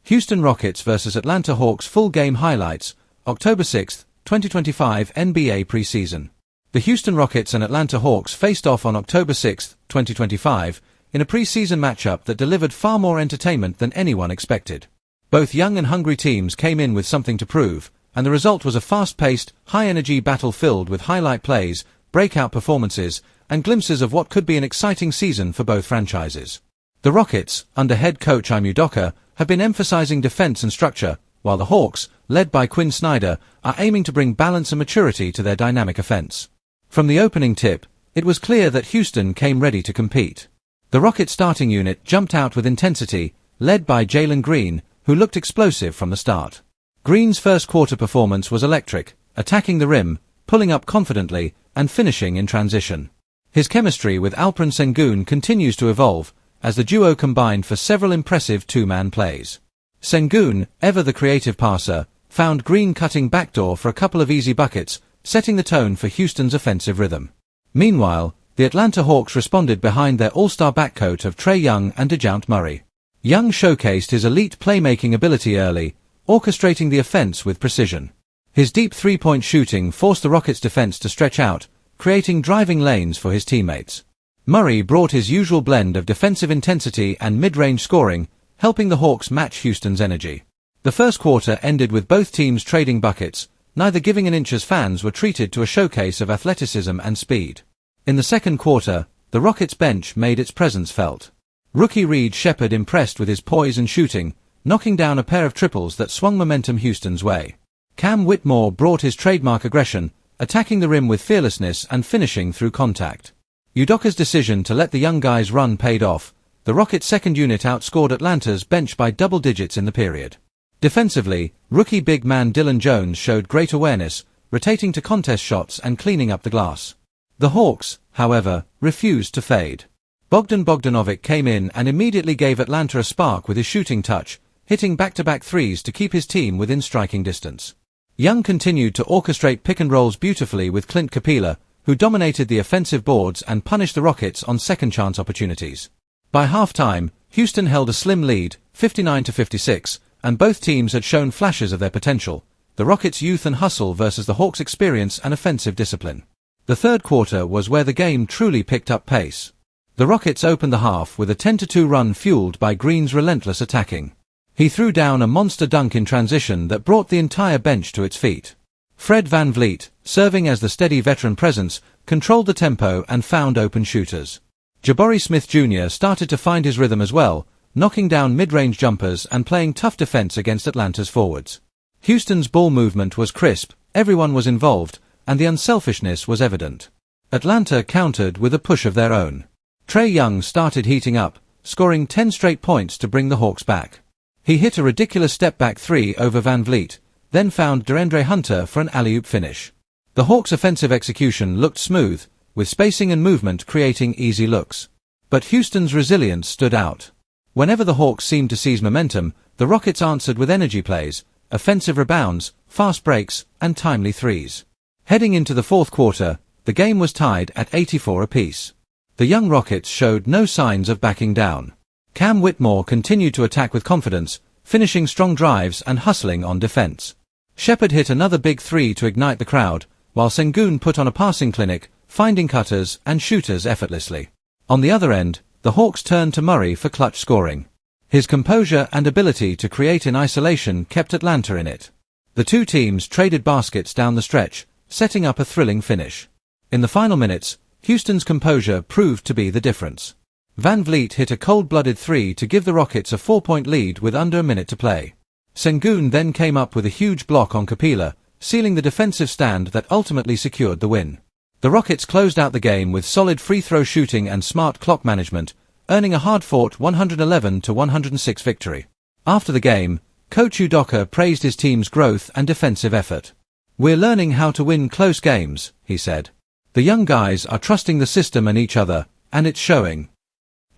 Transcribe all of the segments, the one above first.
Houston Rockets vs Atlanta Hawks full game highlights, October 6, 2025 NBA Preseason. The Houston Rockets and Atlanta Hawks faced off on October 6, 2025, in a preseason matchup that delivered far more entertainment than anyone expected. Both young and hungry teams came in with something to prove, and the result was a fast-paced, high-energy battle filled with highlight plays, breakout performances, and glimpses of what could be an exciting season for both franchises. The Rockets, under head coach Ime Udoka, have been emphasizing defense and structure, while the Hawks, led by Quinn Snyder, are aiming to bring balance and maturity to their dynamic offense. From the opening tip, it was clear that Houston came ready to compete. The Rockets starting unit jumped out with intensity, led by Jalen Green, who looked explosive from the start. Green's first quarter performance was electric, attacking the rim, pulling up confidently, and finishing in transition. His chemistry with Alperen Sengun continues to evolve, as the duo combined for several impressive two-man plays. Sengun, ever the creative passer, found Green cutting backdoor for a couple of easy buckets, setting the tone for Houston's offensive rhythm. Meanwhile, the Atlanta Hawks responded behind their all-star backcourt of Trae Young and DeJounte Murray. Young showcased his elite playmaking ability early, orchestrating the offense with precision. His deep three-point shooting forced the Rockets' defense to stretch out, creating driving lanes for his teammates. Murray brought his usual blend of defensive intensity and mid-range scoring, helping the Hawks match Houston's energy. The first quarter ended with both teams trading buckets, neither giving an inch as fans were treated to a showcase of athleticism and speed. In the second quarter, the Rockets' bench made its presence felt. Rookie Reed Sheppard impressed with his poise and shooting, knocking down a pair of triples that swung momentum Houston's way. Cam Whitmore brought his trademark aggression, attacking the rim with fearlessness and finishing through contact. Udoka's decision to let the young guys run paid off. The Rockets' second unit outscored Atlanta's bench by double digits in the period. Defensively, rookie big man Dylan Jones showed great awareness, rotating to contest shots and cleaning up the glass. The Hawks, however, refused to fade. Bogdan Bogdanovic came in and immediately gave Atlanta a spark with his shooting touch, hitting back-to-back threes to keep his team within striking distance. Young continued to orchestrate pick-and-rolls beautifully with Clint Capela, who dominated the offensive boards and punished the Rockets on second-chance opportunities. By halftime, Houston held a slim lead, 59-56, and both teams had shown flashes of their potential, the Rockets' youth and hustle versus the Hawks' experience and offensive discipline. The third quarter was where the game truly picked up pace. The Rockets opened the half with a 10-2 run fueled by Green's relentless attacking. He threw down a monster dunk in transition that brought the entire bench to its feet. Fred VanVleet, serving as the steady veteran presence, controlled the tempo and found open shooters. Jabari Smith Jr. started to find his rhythm as well, knocking down mid-range jumpers and playing tough defense against Atlanta's forwards. Houston's ball movement was crisp, everyone was involved, and the unselfishness was evident. Atlanta countered with a push of their own. Trae Young started heating up, scoring 10 straight points to bring the Hawks back. He hit a ridiculous step-back three over VanVleet, then found DeAndre Hunter for an alley-oop finish. The Hawks' offensive execution looked smooth, with spacing and movement creating easy looks. But Houston's resilience stood out. Whenever the Hawks seemed to seize momentum, the Rockets answered with energy plays, offensive rebounds, fast breaks, and timely threes. Heading into the fourth quarter, the game was tied at 84 apiece. The young Rockets showed no signs of backing down. Cam Whitmore continued to attack with confidence, finishing strong drives and hustling on defense. Sheppard hit another big three to ignite the crowd, while Sengun put on a passing clinic, finding cutters and shooters effortlessly. On the other end, the Hawks turned to Murray for clutch scoring. His composure and ability to create in isolation kept Atlanta in it. The two teams traded baskets down the stretch, setting up a thrilling finish. In the final minutes, Houston's composure proved to be the difference. VanVleet hit a cold-blooded three to give the Rockets a 4-point lead with under a minute to play. Sengun then came up with a huge block on Capela, sealing the defensive stand that ultimately secured the win. The Rockets closed out the game with solid free throw shooting and smart clock management, earning a hard-fought 111-106 victory. After the game, Coach Udoka praised his team's growth and defensive effort. "We're learning how to win close games," he said. "The young guys are trusting the system and each other, and it's showing."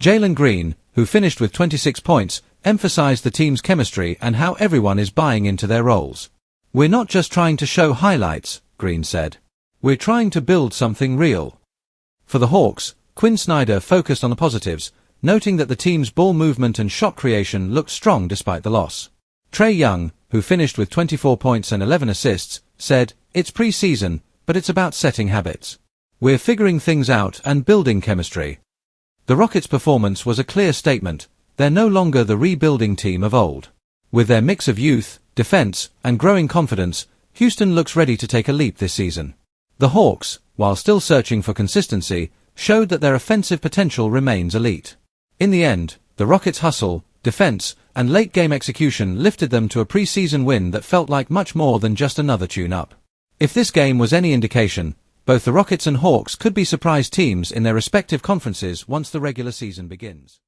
Jalen Green, who finished with 26 points, emphasized the team's chemistry and how everyone is buying into their roles. "We're not just trying to show highlights," Green said. "We're trying to build something real." For the Hawks, Quinn Snyder focused on the positives, noting that the team's ball movement and shot creation looked strong despite the loss. Trae Young, who finished with 24 points and 11 assists, said, "It's preseason, but it's about setting habits. We're figuring things out and building chemistry." The Rockets' performance was a clear statement. They're no longer the rebuilding team of old. With their mix of youth, defense, and growing confidence, Houston looks ready to take a leap this season. The Hawks, while still searching for consistency, showed that their offensive potential remains elite. In the end, the Rockets' hustle, defense, and late-game execution lifted them to a preseason win that felt like much more than just another tune-up. If this game was any indication, both the Rockets and Hawks could be surprise teams in their respective conferences once the regular season begins.